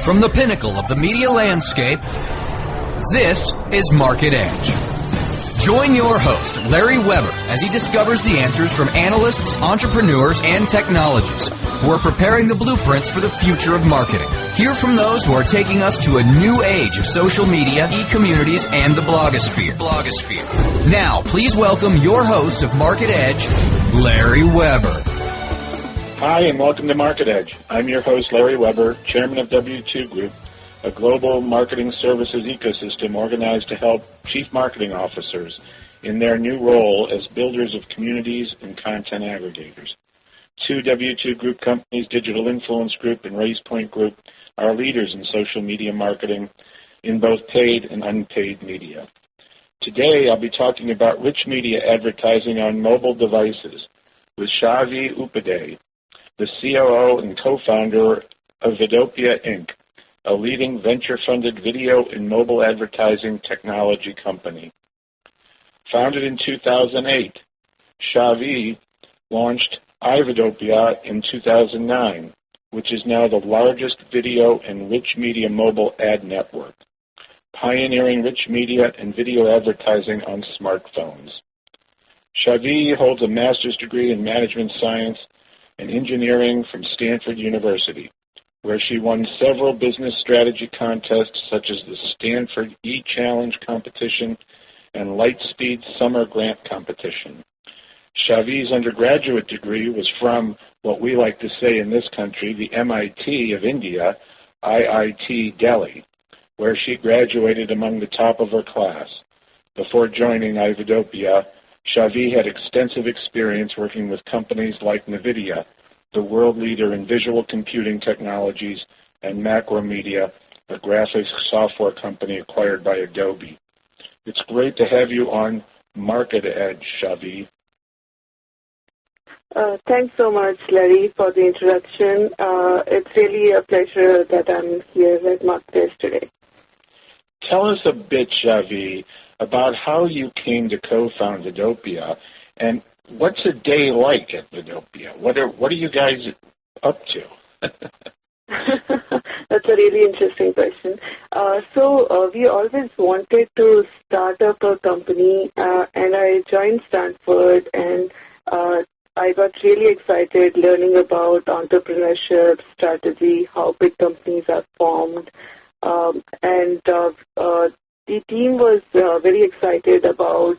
From the pinnacle of the media landscape, this is Market Edge. Join your host, Larry Weber, as he discovers the answers from analysts, entrepreneurs, and technologists who are preparing the blueprints for the future of marketing. Hear from those who are taking us to a new age of social media, e-communities, and the blogosphere. Now, please welcome your host of Market Edge, Larry Weber. Hi, and welcome to Market Edge. I'm your host, Larry Weber, chairman of W2 Group, a global marketing services ecosystem organized to help chief marketing officers in their new role as builders of communities and content aggregators. Two W2 Group companies, Digital Influence Group and RacePoint Group, are leaders in social media marketing in both paid and unpaid media. Today, I'll be talking about rich media advertising on mobile devices with Chhavi Upadhyay, the COO and co-founder of Vdopia, Inc., a leading venture-funded video and mobile advertising technology company. Founded in 2008, Chhavi launched Vdopia in 2009, which is now the largest video and rich media mobile ad network, pioneering rich media and video advertising on smartphones. Chhavi holds a master's degree in management science and engineering from Stanford University, where she won several business strategy contests such as the Stanford E-Challenge competition and Lightspeed Summer Grant competition. Chhavi's undergraduate degree was from what we like to say in this country, the MIT of India, IIT Delhi, where she graduated among the top of her class. Before joining Vdopia, Chhavi had extensive experience working with companies like NVIDIA, the world leader in visual computing technologies, and Macromedia, a graphics software company acquired by Adobe. It's great to have you on Market Edge, Chhavi. Thanks so much, Larry, for the introduction. It's really a pleasure that I'm here at Market Edge today. Tell us a bit, Chhavi, about how you came to co-found Vdopia, and what's a day like at Vdopia? What are you guys up to? That's a really interesting question. We always wanted to start up a company, and I joined Stanford, and I got really excited learning about entrepreneurship, strategy, how big companies are formed, and the team was very excited about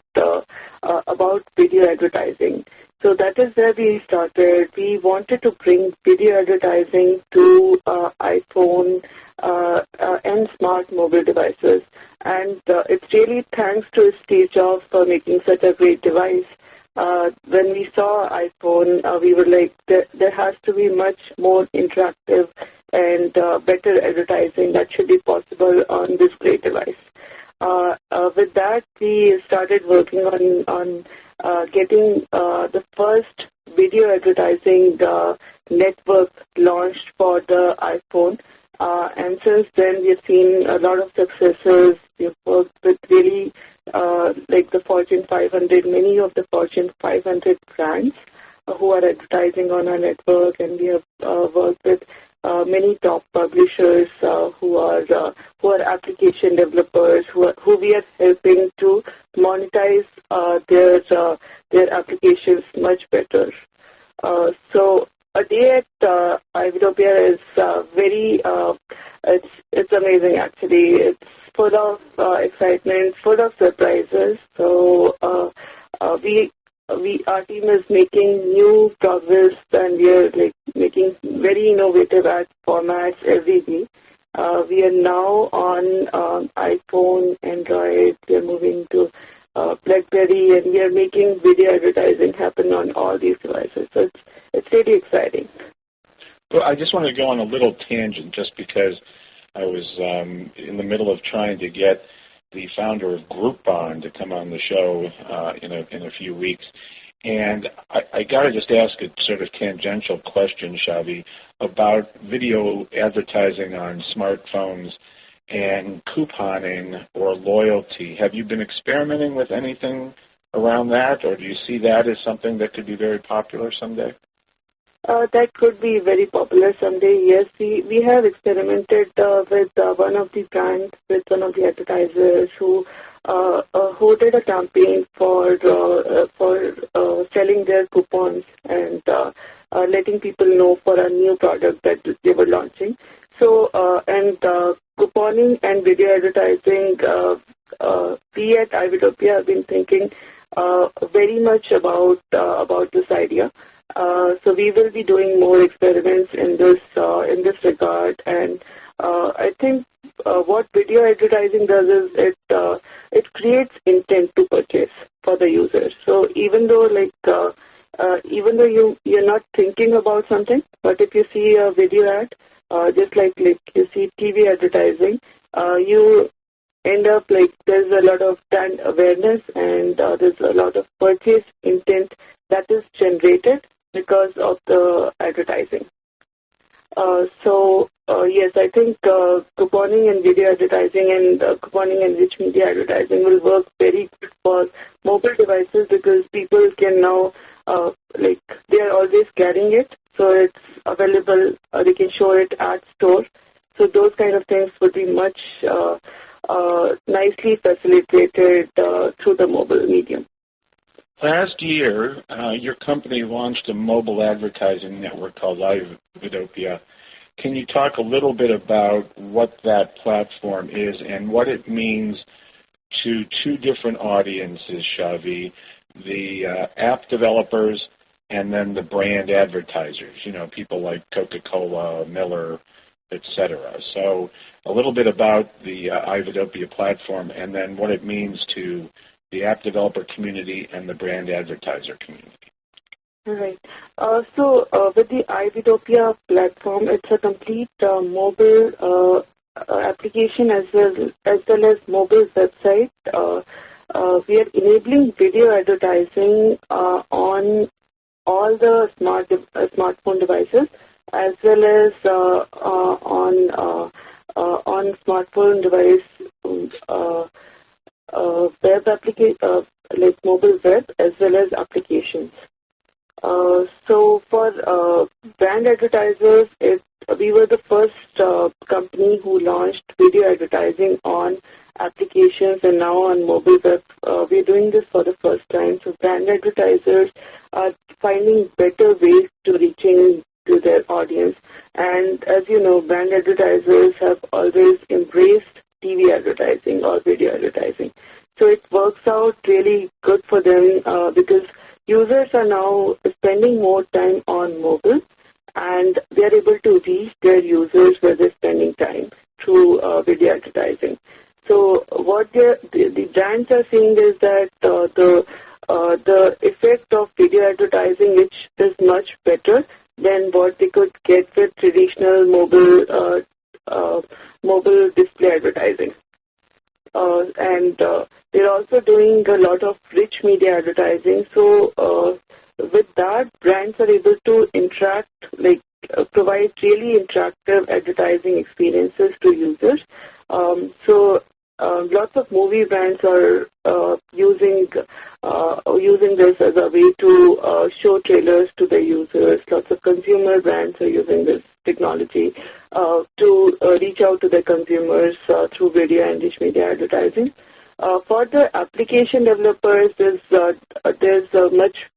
video advertising. So that is where we started. We wanted to bring video advertising to iPhone and smart mobile devices. And it's really thanks to Steve Jobs for making such a great device. When we saw iPhone, we were like, there has to be much more interactive and better advertising that should be possible on this great device. With that, we started working on getting the first video advertising network launched for the iPhone. And since then, we've seen a lot of successes. We've worked with really like the Fortune 500, many of the Fortune 500 brands who are advertising on our network, and we have worked with many top publishers who are application developers who we are helping to monetize their applications much better. So a day at Vdopia is it's amazing actually. It's full of excitement, full of surprises. So our team is making new progress, and we are like making very innovative ad formats every day. We are now on iPhone, Android. We are moving to BlackBerry, and we are making video advertising happen on all these devices. So it's really exciting. Well, I just want to go on a little tangent, just because I was in the middle of trying to get the founder of Groupon to come on the show in a few weeks. And I got to just ask a sort of tangential question, Chhavi, about video advertising on smartphones and couponing or loyalty. Have you been experimenting with anything around that, or do you see that as something that could be very popular someday? That could be very popular someday. Yes, we have experimented with one of the brands, with one of the advertisers who did a campaign for selling their coupons and letting people know for a new product that they were launching. So, couponing and video advertising, we at Vdopia have been thinking very much about this idea. So we will be doing more experiments in this regard, and I think what video advertising does is it creates intent to purchase for the user. So even though you're not thinking about something, but if you see a video ad, just like you see TV advertising, you end up there's a lot of brand awareness and there's a lot of purchase intent that is generated because of the advertising. Yes, I think couponing and video advertising and couponing and rich media advertising will work very good for mobile devices because people can now, they are always carrying it, so it's available, they can show it at store. So those kind of things would be much nicely facilitated through the mobile medium. Last year, your company launched a mobile advertising network called Vdopia. Can you talk a little bit about what that platform is and what it means to two different audiences, Chhavi, the app developers and then the brand advertisers, people like Coca-Cola, Miller, etc. So a little bit about the Vdopia platform and then what it means to the app developer community and the brand advertiser community. All right. With the Vdopia platform, it's a complete mobile application as well as mobile website. We are enabling video advertising on all the smartphone devices as well as on smartphone device web application mobile web as well as applications. So for brand advertisers, we were the first company who launched video advertising on applications and now on mobile web. We're doing this for the first time. So brand advertisers are finding better ways to reaching to their audience. And as you know, brand advertisers have always embraced TV advertising or video advertising. So it works out really good for them because users are now spending more time on mobile and they're able to reach their users where they're spending time through video advertising. So what the brands are seeing is that the effect of video advertising which is much better than what they could get with traditional mobile display advertising. And they're also doing a lot of rich media advertising. So with that, brands are able to interact, provide really interactive advertising experiences to users. Lots of movie brands are using this as a way to show trailers to their users. Lots of consumer brands are using this technology to reach out to their consumers through video and rich media advertising. For the application developers, there's a much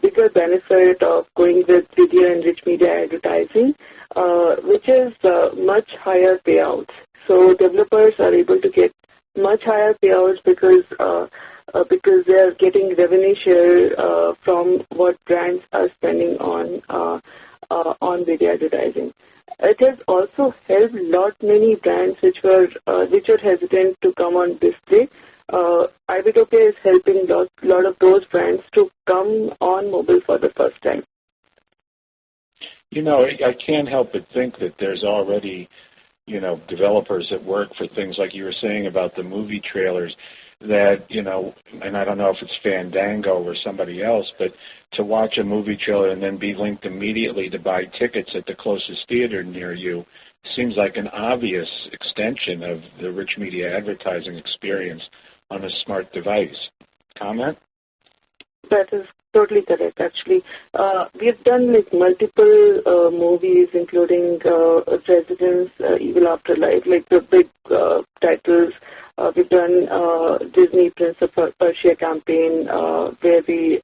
bigger benefit of going with video and rich media advertising, which is much higher payouts. So developers are able to get much higher payouts because they are getting revenue share from what brands are spending on video advertising. It has also helped many brands which were hesitant to come on display. Vdopia is helping lot of those brands to come on mobile for the first time. I can't help but think that there's already, developers that work for things like you were saying about the movie trailers that, and I don't know if it's Fandango or somebody else, but to watch a movie trailer and then be linked immediately to buy tickets at the closest theater near you seems like an obvious extension of the rich media advertising experience on a smart device. Comment? That is totally correct, actually. We've done like multiple movies, including Residence, Evil Afterlife, like the big titles. We've done Disney Prince of Persia campaign, where we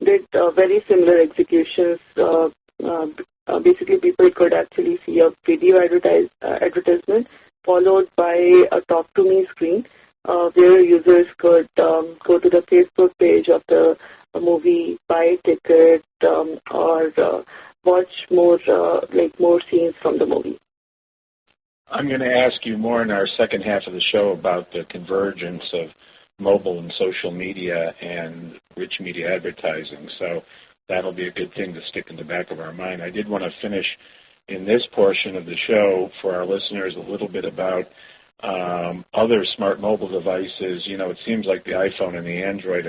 did very similar executions. Basically, people could actually see a video advertisement followed by a Talk to Me screen, where users could go to the Facebook page of the movie, buy a ticket, or watch more scenes from the movie. I'm going to ask you more in our second half of the show about the convergence of mobile and social media and rich media advertising. So that'll be a good thing to stick in the back of our mind. I did want to finish in this portion of the show for our listeners a little bit about other smart mobile devices. You know, it seems like the iPhone and the Android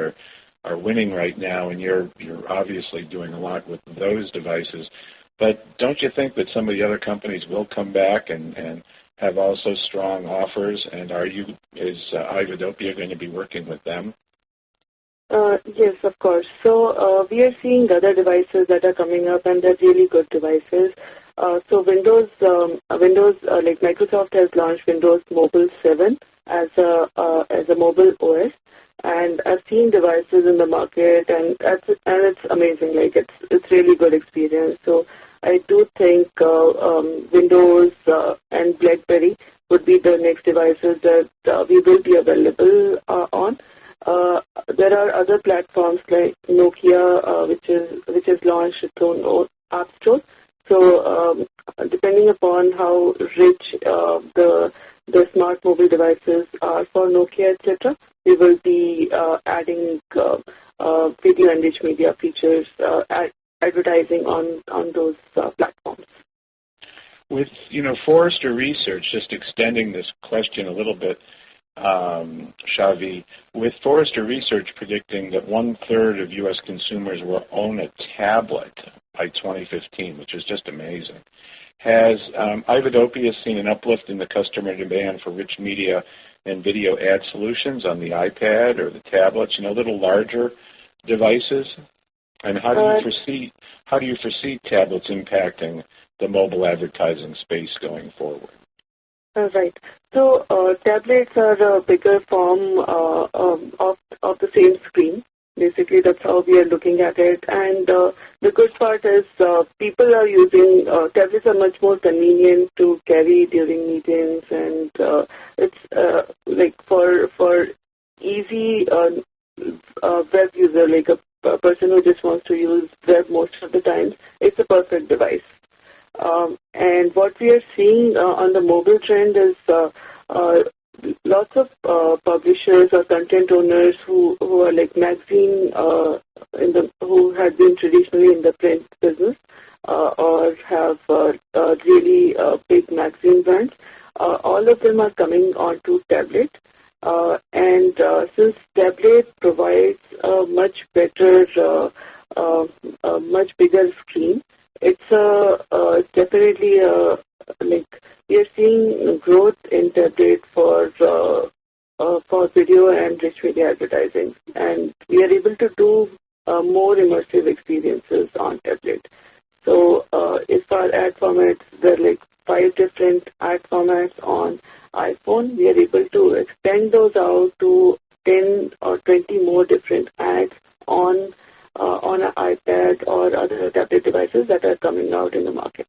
are winning right now, and you're obviously doing a lot with those devices. But don't you think that some of the other companies will come back and have also strong offers? And is Vdopia going to be working with them? Yes, of course. So we are seeing other devices that are coming up, and they're really good devices. So Windows, like Microsoft has launched Windows Mobile 7 as a mobile OS, and I've seen devices in the market, and it's amazing. Like it's really good experience. So I do think Windows and BlackBerry would be the next devices that we will be available on. There are other platforms like Nokia, which has launched its own app store. So depending upon how rich the smart mobile devices are for Nokia, etc., we will be adding video and rich media features, advertising on those platforms. With Forrester Research, just extending this question a little bit, Chhavi, with Forrester Research predicting that 1/3 of U.S. consumers will own a tablet by 2015, which is just amazing. Has Vdopia seen an uplift in the customer demand for rich media and video ad solutions on the iPad or the tablets, little larger devices? And how do you foresee tablets impacting the mobile advertising space going forward? Right. So tablets are a bigger form of the same screen. Basically, that's how we are looking at it. And the good part is people are using tablets are much more convenient to carry during meetings, and it's like for easy web user, like a person who just wants to use web most of the time. It's a perfect device. And what we are seeing on the mobile trend is lots of publishers or content owners who are like magazine who had been traditionally in the print business or have really big magazine brands. All of them are coming onto tablet, and since tablet provides a much better, much bigger screen, it's definitely like we are seeing growth in tablet for video and rich media advertising, and we are able to do more immersive experiences on tablet. So if our ad formats, there are like 5 different ad formats on iPhone, we are able to extend those out to 10 or 20 more different ads on an iPad or other tablet devices that are coming out in the market.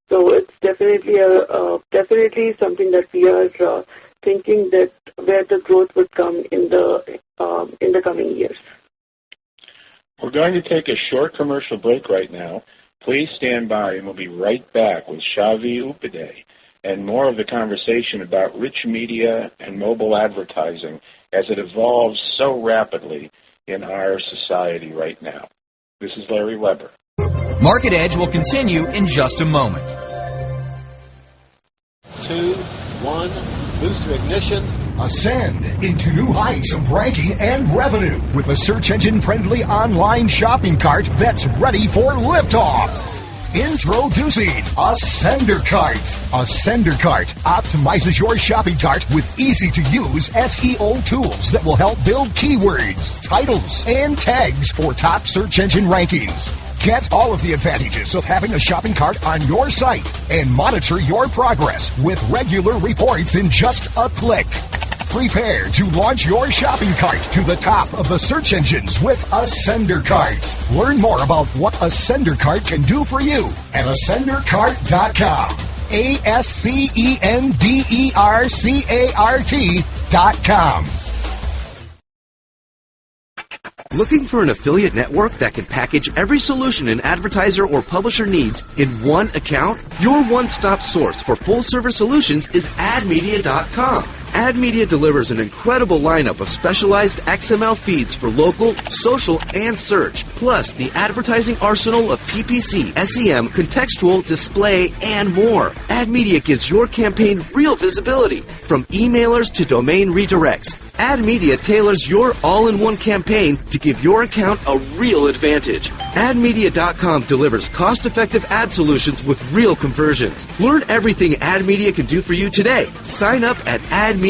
So it's definitely something that we are thinking that where the growth would come in the coming years. We're going to take a short commercial break right now. Please stand by, and we'll be right back with Chhavi Upadhyay and more of the conversation about rich media and mobile advertising as it evolves so rapidly in our society right now. This is Larry Weber. Market Edge will continue in just a moment. 2, 1, booster ignition. Ascend into new heights of ranking and revenue with a search engine-friendly online shopping cart that's ready for liftoff. Introducing a Sender Cart. A Sender Cart optimizes your shopping cart with easy-to-use SEO tools that will help build keywords, titles, and tags for top search engine rankings. Get all of the advantages of having a shopping cart on your site and monitor your progress with regular reports in just a click. Prepare to launch your shopping cart to the top of the search engines with a Sender Cart. Learn more about what a Sender Cart can do for you at ascendercart.com. ASCENDERCART.com. Looking for an affiliate network that can package every solution an advertiser or publisher needs in one account? Your one-stop source for full-service solutions is AdMedia.com. AdMedia delivers an incredible lineup of specialized XML feeds for local, social, and search, plus the advertising arsenal of PPC, SEM, contextual, display, and more. AdMedia gives your campaign real visibility, from emailers to domain redirects. AdMedia tailors your all-in-one campaign to give your account a real advantage. AdMedia.com delivers cost-effective ad solutions with real conversions. Learn everything AdMedia can do for you today. Sign up at AdMedia.com.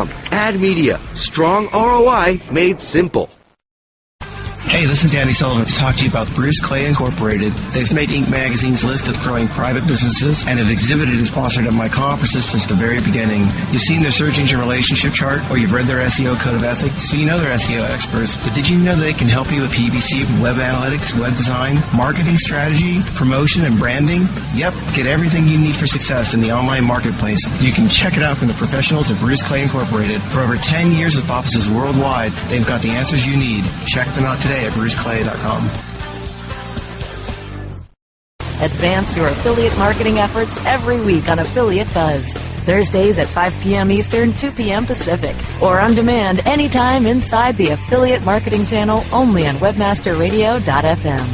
AdMedia. Strong ROI made simple. Hey, this is Danny Sullivan to talk to you about Bruce Clay Incorporated. They've made Inc. magazine's list of growing private businesses and have exhibited and sponsored at my conferences since the very beginning. You've seen their search engine relationship chart, or you've read their SEO code of ethics, so you know they're SEO experts. But did you know they can help you with PPC, web analytics, web design, marketing strategy, promotion, and branding? Yep, get everything you need for success in the online marketplace. You can check it out from the professionals of Bruce Clay Incorporated. For over 10 years with offices worldwide, they've got the answers you need. Check them out today at bruceclay.com. Advance your affiliate marketing efforts every week on Affiliate Buzz. Thursdays at 5 p.m. Eastern, 2 p.m. Pacific, or on demand anytime inside the Affiliate Marketing Channel only on webmasterradio.fm.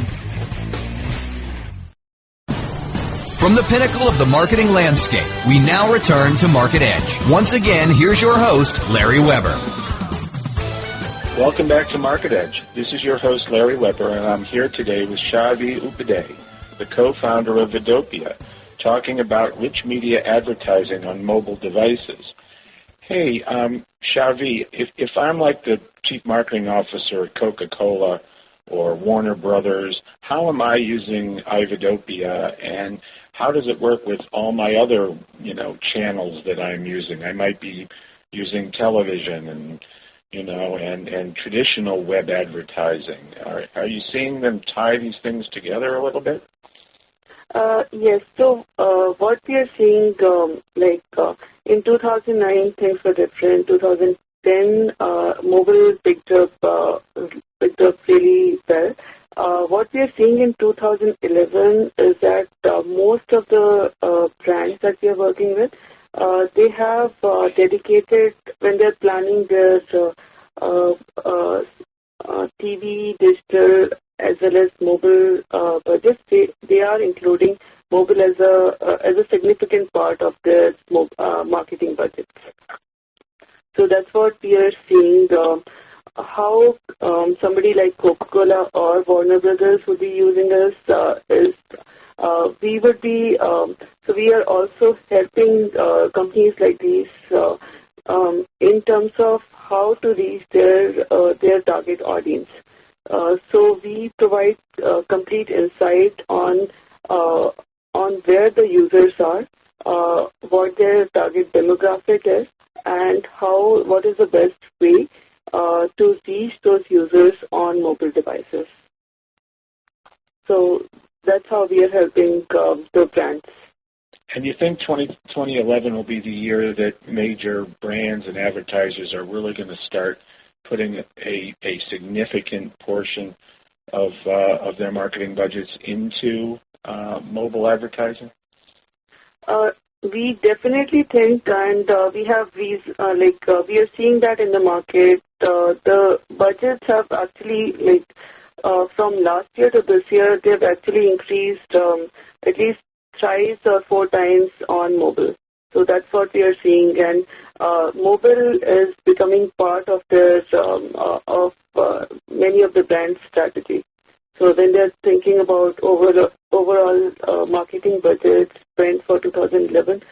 From the pinnacle of the marketing landscape, we now return to Market Edge. Once again, here's your host, Larry Weber. Welcome back to Market Edge. This is your host, Larry Weber, and I'm here today with Chhavi Upadhyay, the co-founder of Vdopia, talking about rich media advertising on mobile devices. Hey, Chhavi, if I'm like the chief marketing officer at Coca-Cola or Warner Brothers, how am I using iVdopia, and how does it work with all my other, channels that I'm using? I might be using television and traditional web advertising. Are you seeing them tie these things together a little bit? Yes. So what we are seeing, in 2009, things were different. 2010, mobile picked up really well. What we are seeing in 2011 is that most of the brands that we are working with, they have dedicated, when they're planning their TV, digital, as well as mobile budgets, they are including mobile as a significant part of their marketing budgets. So that's what we are seeing. How somebody like Coca-Cola or Warner Brothers would be using us is we would be, so we are also helping companies like these in terms of how to reach their target audience. So we provide complete insight on where the users are, what their target demographic is, and what is the best way to reach those users on mobile devices. So that's how we are helping the brands. And you think 2011 will be the year that major brands and advertisers are really going to start putting a significant portion of their marketing budgets into mobile advertising? We definitely think, and we have these, we are seeing that in the market. The budgets have actually, from last year to this year, they've actually increased at least thrice or 4 times on mobile. So that's what we are seeing, and mobile is becoming part of their of many of the brands' strategy. So when they're thinking about overall marketing budgets spent for 2011,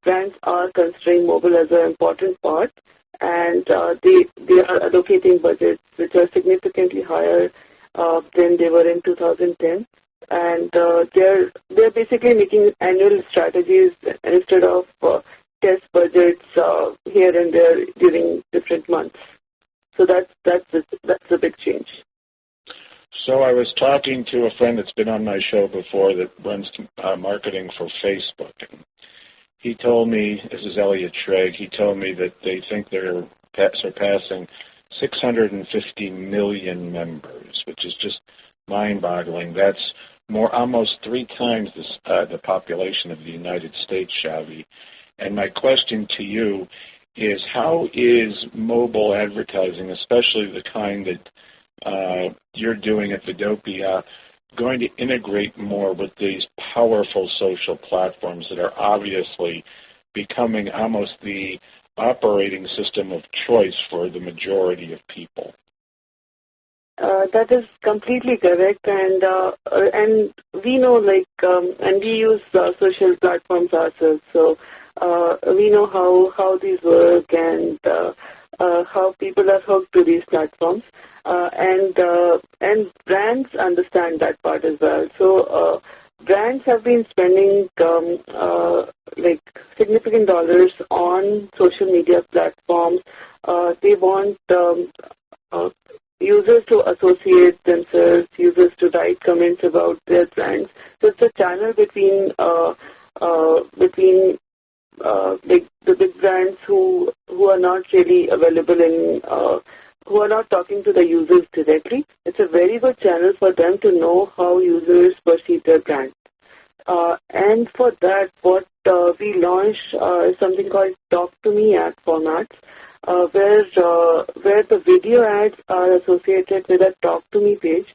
brands are considering mobile as an important part, and they are allocating budgets which are significantly higher than they were in 2010. And they're basically making annual strategies instead of test budgets here and there during different months. So that's a big change. So I was talking to a friend that's been on my show before that runs marketing for Facebook. And he told me, this is Elliot Schrag, he told me that they think they're surpassing 650 million members, which is just mind-boggling. That's almost 3 times the population of the United States, Chhavi. And my question to you is, how is mobile advertising, especially the kind that you're doing at Vdopia, going to integrate more with these powerful social platforms that are obviously becoming almost the operating system of choice for the majority of people? That is completely correct, and we know, and we use social platforms ourselves, so we know how these work and how people are hooked to these platforms, and brands understand that part as well. So brands have been spending significant dollars on social media platforms. They want users to associate themselves, users to write comments about their brands. So it's a channel between the big brands who are not really available in who are not talking to the users directly. It's a very good channel for them to know how users perceive their brand. And for that, what we launched is something called Talk to Me ad formats, where the video ads are associated with a Talk to Me page,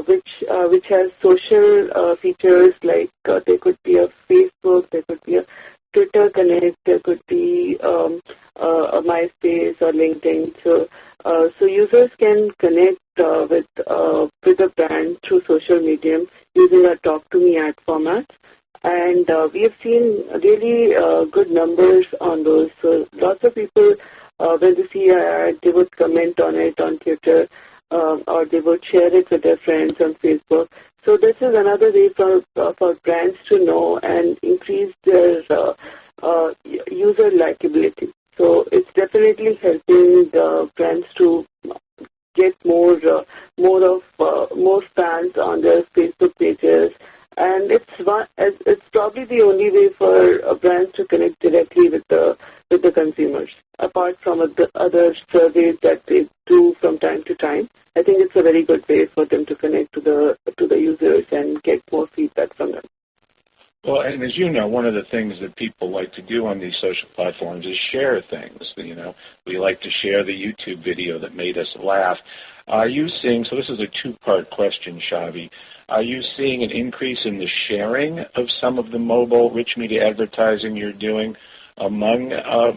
which has social features like there could be a Facebook, there could be a Twitter Connect, there could be a MySpace or LinkedIn. So users can connect with a brand through social medium using a Talk to Me ad format. And we have seen really good numbers on those. So lots of people, when they see an ad, they would comment on it on Twitter, or they would share it with their friends on Facebook. So this is another way for brands to know and increase their user likability. So it's definitely helping the brands to get more fans on their Facebook pages, and it's probably the only way for brands to connect directly with the consumers. Apart from the other surveys that they do from time to time, I think it's a very good way for them to connect to the users and get more feedback from them. Well, and as you know, one of the things that people like to do on these social platforms is share things. We like to share the YouTube video that made us laugh. Are you seeing, so this is a 2-part question, Chhavi, are you seeing an increase in the sharing of some of the mobile rich media advertising you're doing among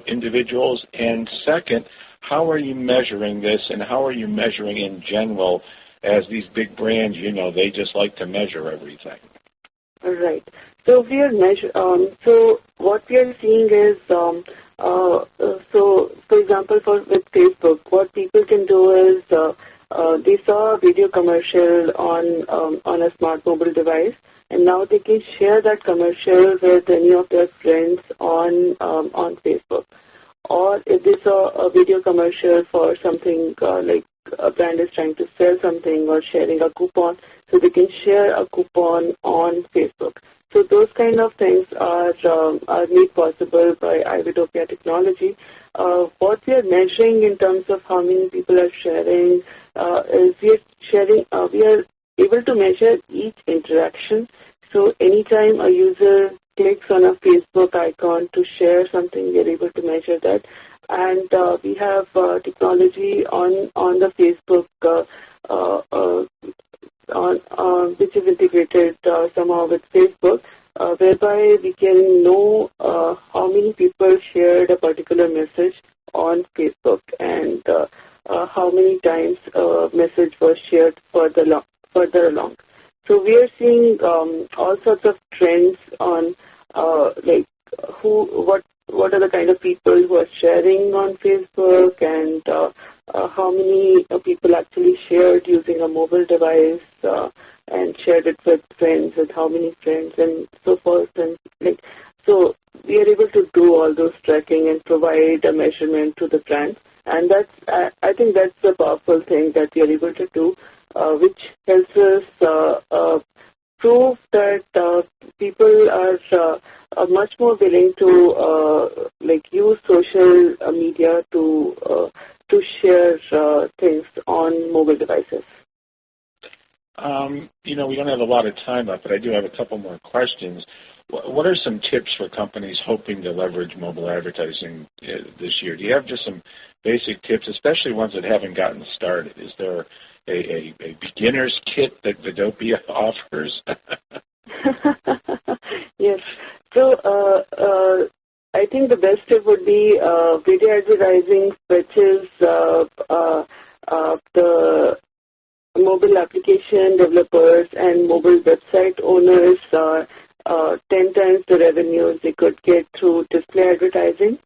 individuals? And second, how are you measuring this, and how are you measuring in general, as these big brands, they just like to measure everything? Right. So we are so what we are seeing is, so for example, with Facebook, what people can do is they saw a video commercial on a smart mobile device, and now they can share that commercial with any of their friends on Facebook. Or if they saw a video commercial for something like a brand is trying to sell something or sharing a coupon, so they can share a coupon on Facebook. So those kind of things are made possible by Vdopia technology. What we are measuring in terms of how many people are sharing is we are able to measure each interaction. So anytime a user clicks on a Facebook icon to share something, we are able to measure that. And we have technology on the Facebook which is integrated somehow with Facebook, whereby we can know how many people shared a particular message on Facebook and how many times a message was shared for further along. So we are seeing all sorts of trends on like what are the kind of people who are sharing on Facebook, and how many people actually shared using a mobile device and shared it with friends, with how many friends, and so forth. And like, so we are able to do all those tracking and provide a measurement to the brand. And that's, I think that's the powerful thing that we are able to do, which helps us prove that people are much more willing to like use social media to share things on mobile devices. You know, we don't have a lot of time left, but I do have a couple more questions. What are some tips for companies hoping to leverage mobile advertising this year? Do you have just some basic tips, especially ones that haven't gotten started? Is there a beginner's kit that Vdopia offers? Yes. So I think the best tip would be video advertising, which is the mobile application developers and mobile website owners 10 times the revenues they could get through display advertising.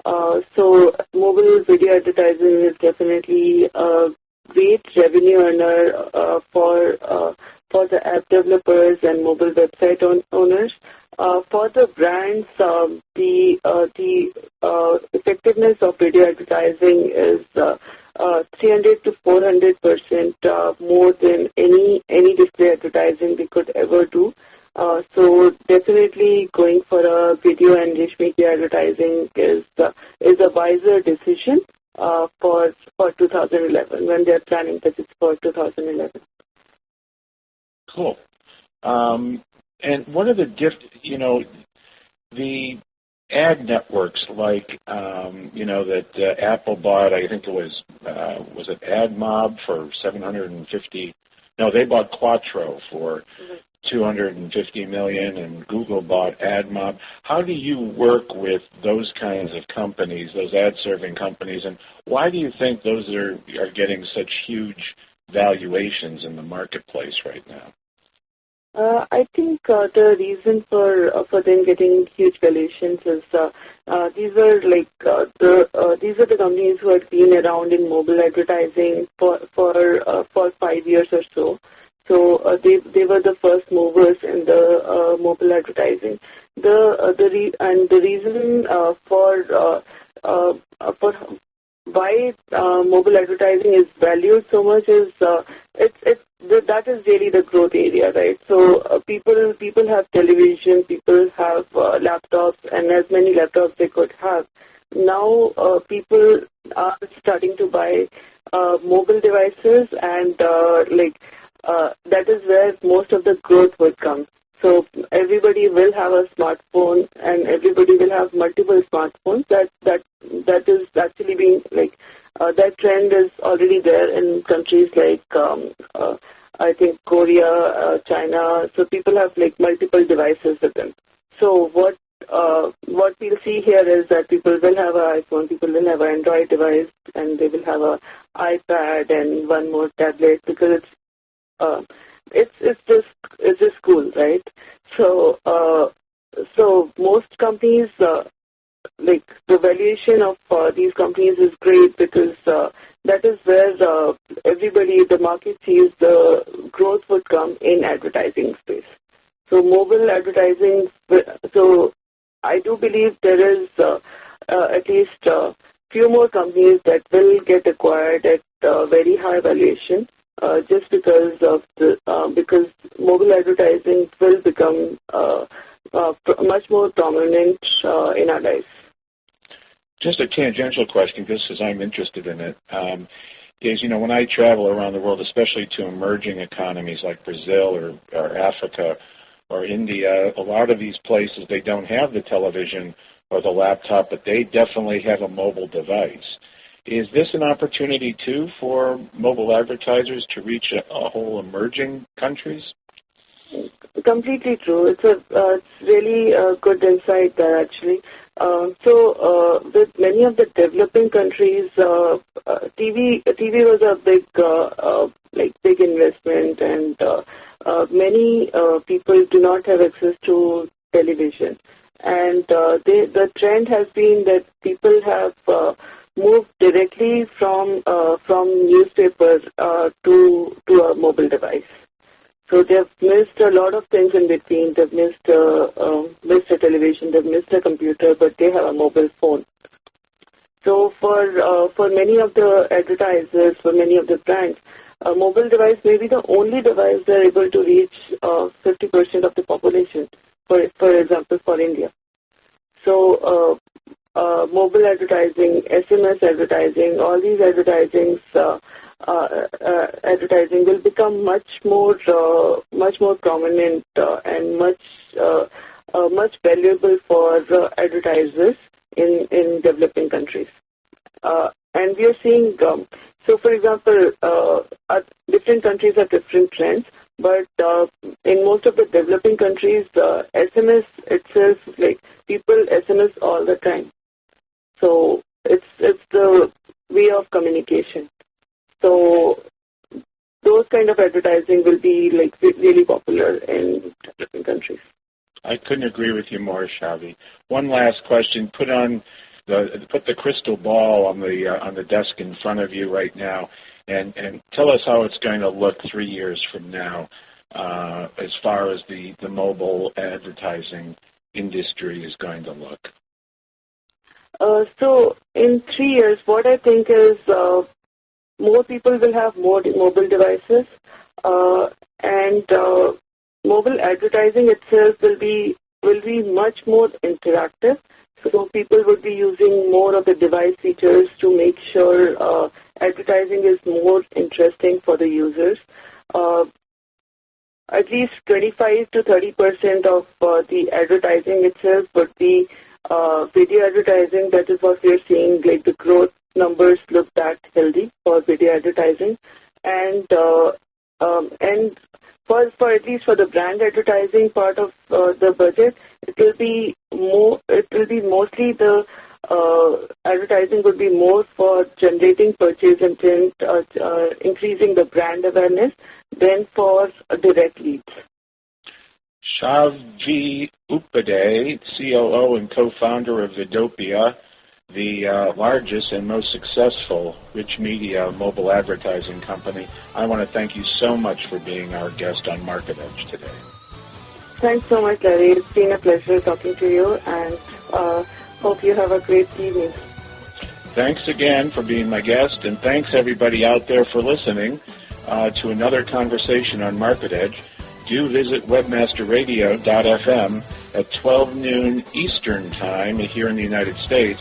So mobile video advertising is definitely a great revenue earner for the app developers and mobile website owners. For the brands, the effectiveness of video advertising is 300 to 400% more than any display advertising they could ever do. So definitely going for a video and rich media advertising is a wiser decision for 2011 when they're planning budgets for 2011. Cool. And one of the the ad networks like, that Apple bought, I think it was it AdMob for 750? No, they bought Quattro for $250 million, and Google bought AdMob. How do you work with those kinds of companies, those ad-serving companies, and why do you think those are getting such huge valuations in the marketplace right now? I think the reason for them getting huge valuations is these are the companies who had been around in mobile advertising for 5 years or so. So they were the first movers in the mobile advertising. The reason for why mobile advertising is valued so much is that is really the growth area, right? So people have television, people have laptops, and as many laptops they could have. Now people are starting to buy mobile devices, and that is where most of the growth would come. So everybody will have a smartphone, and everybody will have multiple smartphones. That is actually being that trend is already there in countries like I think Korea, China. So people have multiple devices with them. So what we'll see here is that people will have an iPhone, people will have an Android device, and they will have an iPad and one more tablet, because it's just cool, right? So most companies, the valuation of these companies is great, because that is where everybody, the market sees the growth would come in advertising space. So mobile advertising, so I do believe there is at least few more companies that will get acquired at very high valuation. Just because of because mobile advertising will become much more prominent in our lives. Just a tangential question, just because I'm interested in it, is, when I travel around the world, especially to emerging economies like Brazil or Africa or India, a lot of these places, they don't have the television or the laptop, but they definitely have a mobile device. Is this an opportunity, too, for mobile advertisers to reach a whole emerging countries? Completely true. It's really a good insight there, actually. So with many of the developing countries, TV was a like big investment, and many people do not have access to television. And the trend has been that people have moved directly from newspaper to a mobile device. So they've missed a lot of things in between. They've missed a television, they've missed a computer, but they have a mobile phone. So for many of the advertisers, for many of the brands, a mobile device may be the only device they're able to reach 50% of the population, for example, for India. So mobile advertising, SMS advertising, all these advertising will become much more prominent and much valuable for advertisers in developing countries. And we are seeing, so for example, different countries have different trends, but in most of the developing countries, SMS itself, like people SMS all the time. So it's the way of communication. So those kind of advertising will be like really popular in developing countries. I couldn't agree with you more, Chhavi. One last question. Put the crystal ball on the desk in front of you right now, and tell us how it's going to look 3 years from now, as far as the mobile advertising industry is going to look. So in 3 years, what I think is more people will have more mobile devices, and mobile advertising itself will be much more interactive. So people would be using more of the device features to make sure advertising is more interesting for the users. At least 25 to 30% of the advertising itself would be video advertising. That is what we are seeing. Like the growth numbers look that healthy for video advertising, and for at least for the brand advertising part of the budget, it will be mostly the advertising would be more for generating purchase intent, increasing the brand awareness, than for direct leads. Chhavi Upadhyay, COO and co-founder of Vdopia, the largest and most successful rich media mobile advertising company. I want to thank you so much for being our guest on Market Edge today. Thanks so much, Larry. It's been a pleasure talking to you, and hope you have a great evening. Thanks again for being my guest, and thanks everybody out there for listening to another conversation on Market Edge. Do visit webmasterradio.fm at 12 noon Eastern Time here in the United States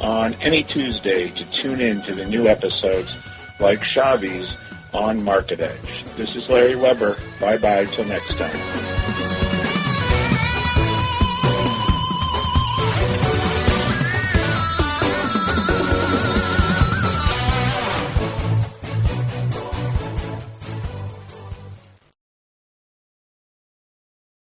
on any Tuesday to tune in to the new episodes like Chhavi's on Market Edge. This is Larry Weber. Bye-bye till next time.